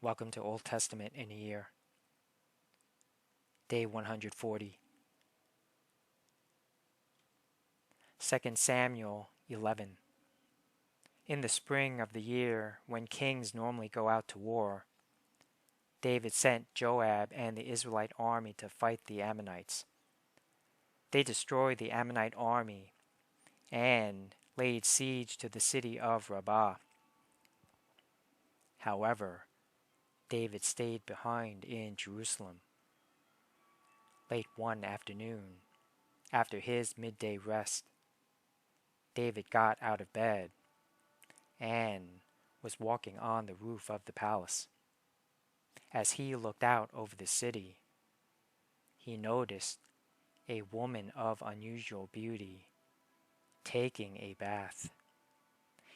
Welcome to Old Testament in a Year. Day 140. 2 Samuel 11. In the spring of the year, when kings normally go out to war, David sent Joab and the Israelite army to fight the Ammonites. They destroyed the Ammonite army and laid siege to the city of Rabbah. However, David stayed behind in Jerusalem. Late one afternoon, after his midday rest, David got out of bed and was walking on the roof of the palace. As he looked out over the city, he noticed a woman of unusual beauty taking a bath.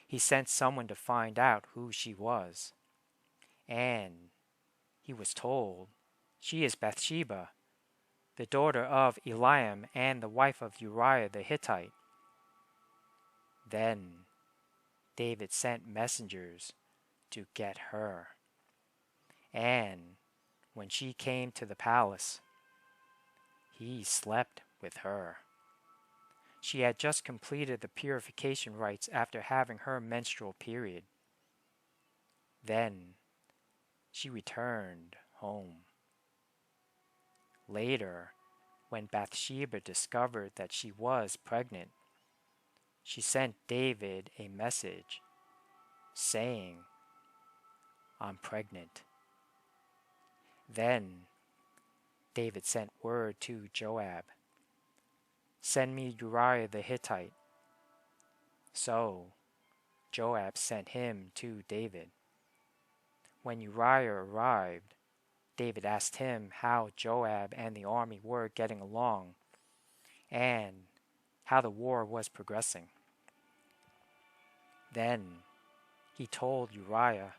He sent someone to find out who she was, and he was told, "She is Bathsheba, the daughter of Eliam and the wife of Uriah the Hittite." Then David sent messengers to get her, and when she came to the palace, he slept with her. She had just completed the purification rites after having her menstrual period. Then she returned home. Later, when Bathsheba discovered that she was pregnant, she sent David a message saying, "I'm pregnant." Then David sent word to Joab, "Send me Uriah the Hittite." So Joab sent him to David. When Uriah arrived, David asked him how Joab and the army were getting along and how the war was progressing. Then he told Uriah,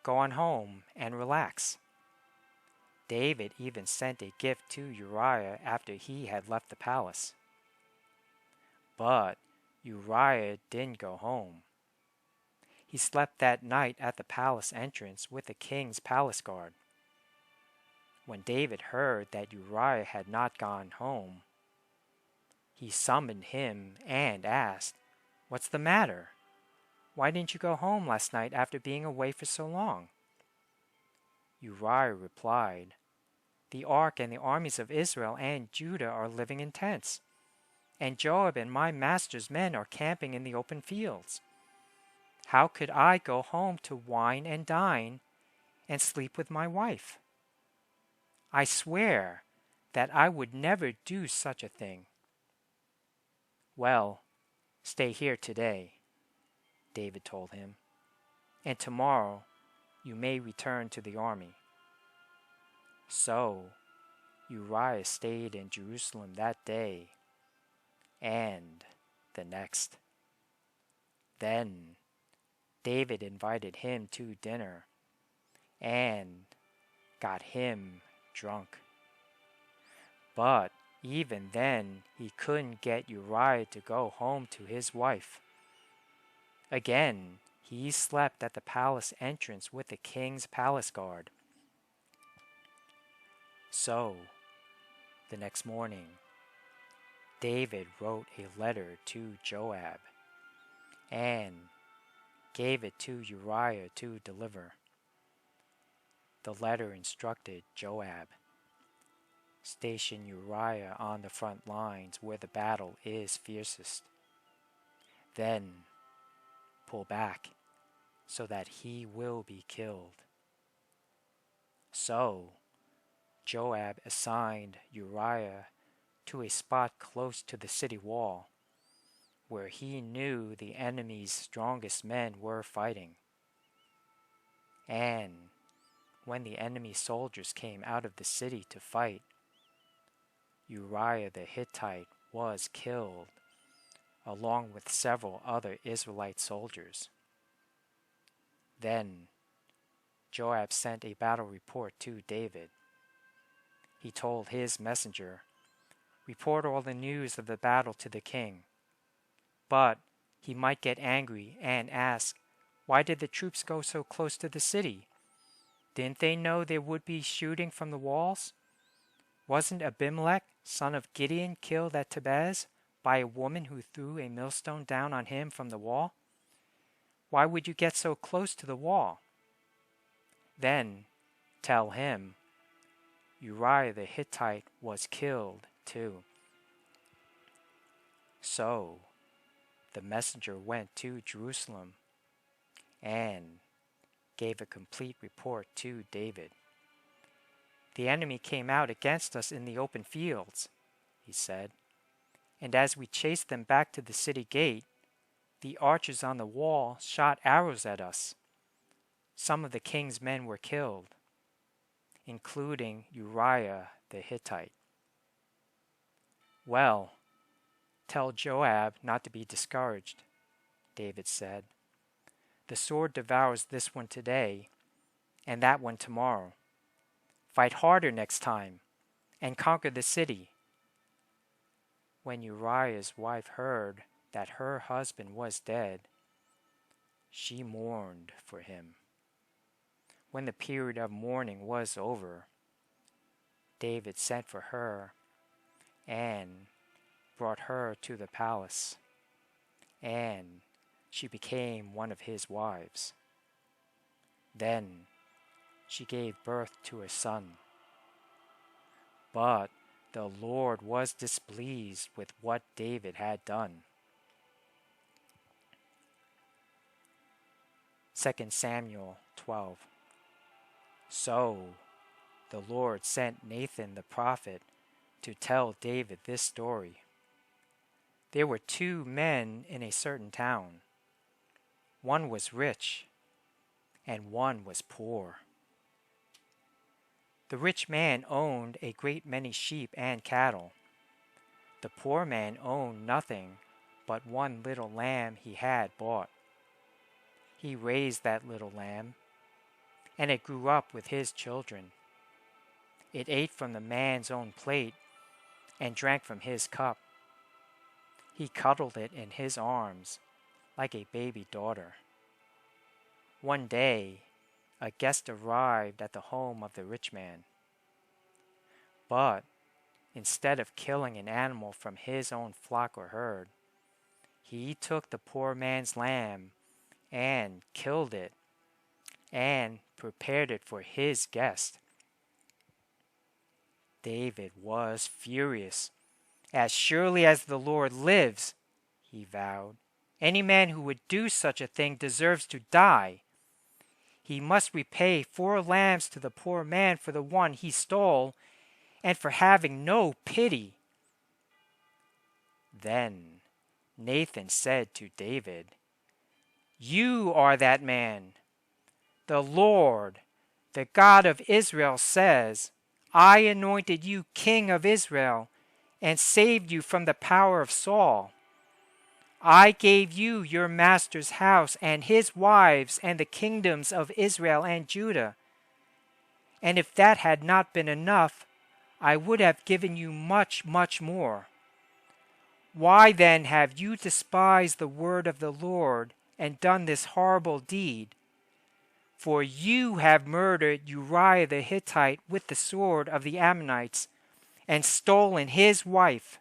"Go on home and relax." David even sent a gift to Uriah after he had left the palace. But Uriah didn't go home. He slept that night at the palace entrance with the king's palace guard. When David heard that Uriah had not gone home, he summoned him and asked, "What's the matter? Why didn't you go home last night after being away for so long?" Uriah replied, "The ark and the armies of Israel and Judah are living in tents, and Joab and my master's men are camping in the open fields. How could I go home to wine and dine and sleep with my wife? I swear that I would never do such a thing." "Well, stay here today," David told him, "and tomorrow you may return to the army." So Uriah stayed in Jerusalem that day and the next. Then David invited him to dinner and got him drunk. But even then, he couldn't get Uriah to go home to his wife. Again, he slept at the palace entrance with the king's palace guard. So, the next morning, David wrote a letter to Joab and gave it to Uriah to deliver. The letter instructed Joab, "Station Uriah on the front lines where the battle is fiercest. Then pull back so that he will be killed." So Joab assigned Uriah to a spot close to the city wall, where he knew the enemy's strongest men were fighting. And when the enemy soldiers came out of the city to fight, Uriah the Hittite was killed, along with several other Israelite soldiers. Then Joab sent a battle report to David. He told his messenger, "Report all the news of the battle to the king." But he might get angry and ask, "Why did the troops go so close to the city? Didn't they know there would be shooting from the walls? Wasn't Abimelech, son of Gideon, killed at Tebez by a woman who threw a millstone down on him from the wall? Why would you get so close to the wall? Then tell him Uriah the Hittite was killed too. So the messenger went to Jerusalem and gave a complete report to David. The enemy came out against us in the open fields, he said, and as we chased them back to the city gate, the archers on the wall shot arrows at us. Some of the king's men were killed, including Uriah the Hittite. Well, tell Joab not to be discouraged, David said. The sword devours this one today and that one tomorrow. Fight harder next time and conquer the city. When Uriah's wife heard that her husband was dead, she mourned for him. When the period of mourning was over, David sent for her and brought her to the palace, and she became one of his wives. Then she gave birth to a son. But the Lord was displeased with what David had done. 2 Samuel 12. So the Lord sent Nathan the prophet to tell David this story. There were 2 men in a certain town. One was rich, and one was poor. The rich man owned a great many sheep and cattle. The poor man owned nothing but one little lamb he had bought. He raised that little lamb, and it grew up with his children. It ate from the man's own plate and drank from his cup. He cuddled it in his arms like a baby daughter. One day, a guest arrived at the home of the rich man. But instead of killing an animal from his own flock or herd, he took the poor man's lamb and killed it and prepared it for his guest. David was furious. As surely as the Lord lives, he vowed, any man who would do such a thing deserves to die. He must repay 4 lambs to the poor man for the one he stole and for having no pity. Then Nathan said to David, "You are that man. The Lord, the God of Israel, says, I anointed you king of Israel and saved you from the power of Saul. I gave you your master's house and his wives and the kingdoms of Israel and Judah. And if that had not been enough, I would have given you much, much more. Why then have you despised the word of the Lord and done this horrible deed? For you have murdered Uriah the Hittite with the sword of the Ammonites and stolen his wife.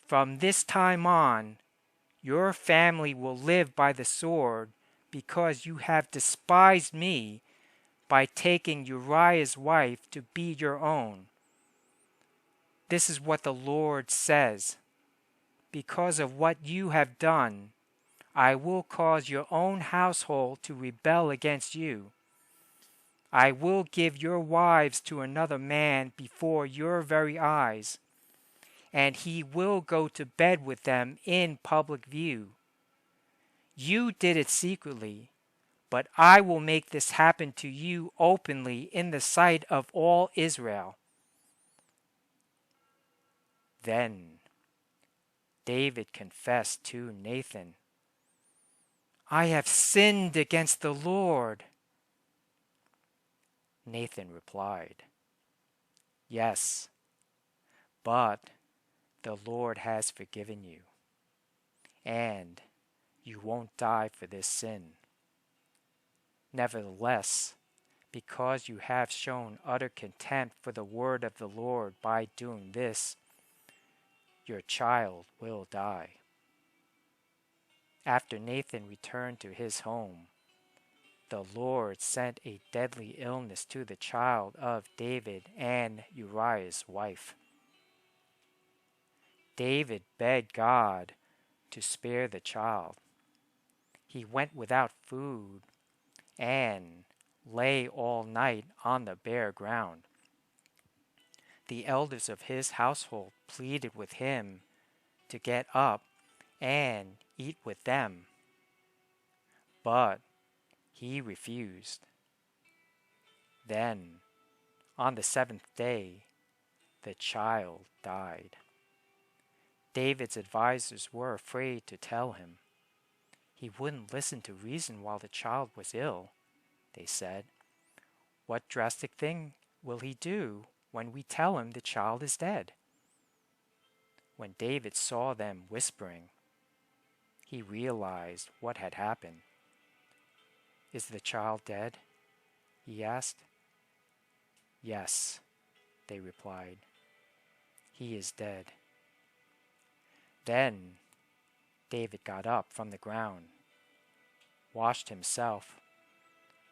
From this time on, your family will live by the sword because you have despised me by taking Uriah's wife to be your own. This is what the Lord says. Because of what you have done, I will cause your own household to rebel against you. I will give your wives to another man before your very eyes, and he will go to bed with them in public view. You did it secretly, but I will make this happen to you openly in the sight of all Israel." Then David confessed to Nathan, "I have sinned against the Lord." Nathan replied, "Yes, but the Lord has forgiven you, and you won't die for this sin. Nevertheless, because you have shown utter contempt for the word of the Lord by doing this, your child will die." After Nathan returned to his home, the Lord sent a deadly illness to the child of David and Uriah's wife. David begged God to spare the child. He went without food and lay all night on the bare ground. The elders of his household pleaded with him to get up and eat with them, but he refused. Then, on the seventh day, the child died. David's advisors were afraid to tell him. He wouldn't listen to reason while the child was ill, they said. What drastic thing will he do when we tell him the child is dead? When David saw them whispering, he realized what had happened. "Is the child dead?" he asked. "Yes," they replied. "He is dead." Then David got up from the ground, washed himself,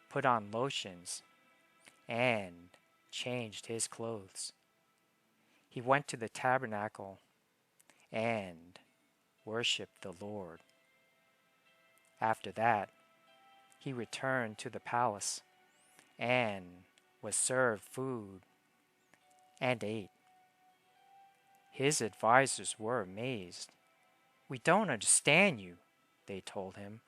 put on lotions, and changed his clothes. He went to the tabernacle and worshipped the Lord. After that, he returned to the palace and was served food and ate. His advisors were amazed. "We don't understand you," they told him.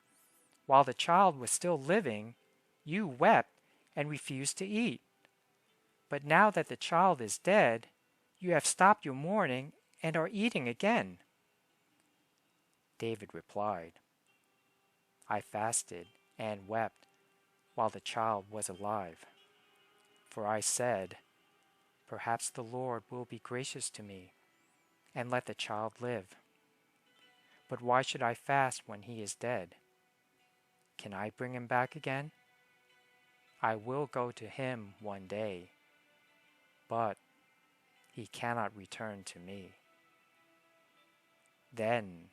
"While the child was still living, you wept and refused to eat. But now that the child is dead, you have stopped your mourning and are eating again." David replied, "I fasted and wept while the child was alive. For I said, 'Perhaps the Lord will be gracious to me and let the child live.' But why should I fast when he is dead? Can I bring him back again? I will go to him one day, but he cannot return to me." Then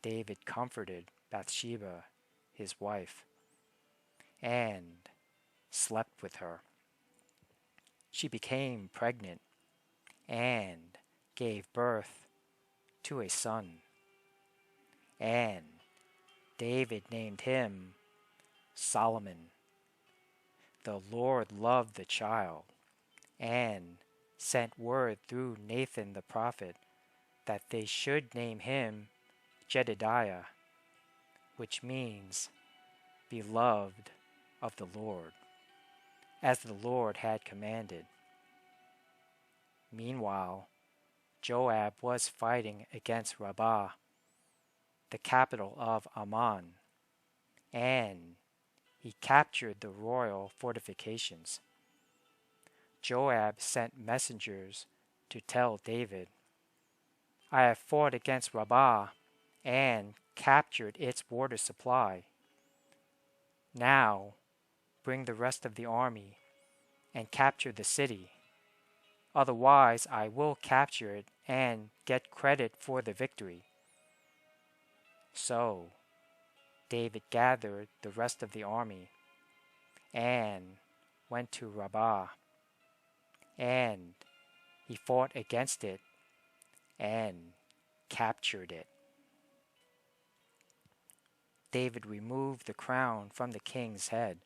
David comforted Bathsheba, his wife, and slept with her. She became pregnant and gave birth to a son, and David named him Solomon. The Lord loved the child and sent word through Nathan the prophet that they should name him Jedediah, which means beloved of the Lord, as the Lord had commanded. Meanwhile, Joab was fighting against Rabbah, the capital of Ammon, and he captured the royal fortifications. Joab sent messengers to tell David, "I have fought against Rabbah and captured its water supply. Now bring the rest of the army and capture the city. Otherwise I will capture it and get credit for the victory." So David gathered the rest of the army and went to Rabbah, and he fought against it and captured it. David removed the crown from the king's head,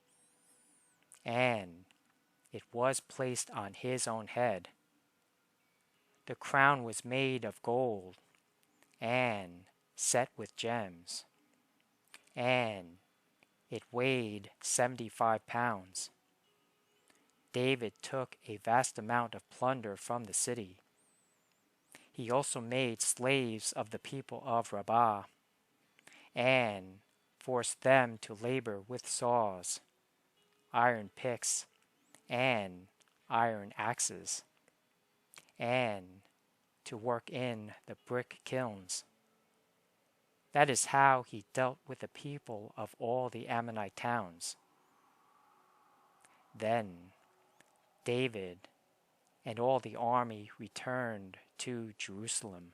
and it was placed on his own head. The crown was made of gold and set with gems, and it weighed 75 pounds. David took a vast amount of plunder from the city. He also made slaves of the people of Rabbah and forced them to labor with saws, iron picks, and iron axes, and to work in the brick kilns. That is how he dealt with the people of all the Ammonite towns. Then David and all the army returned to Jerusalem.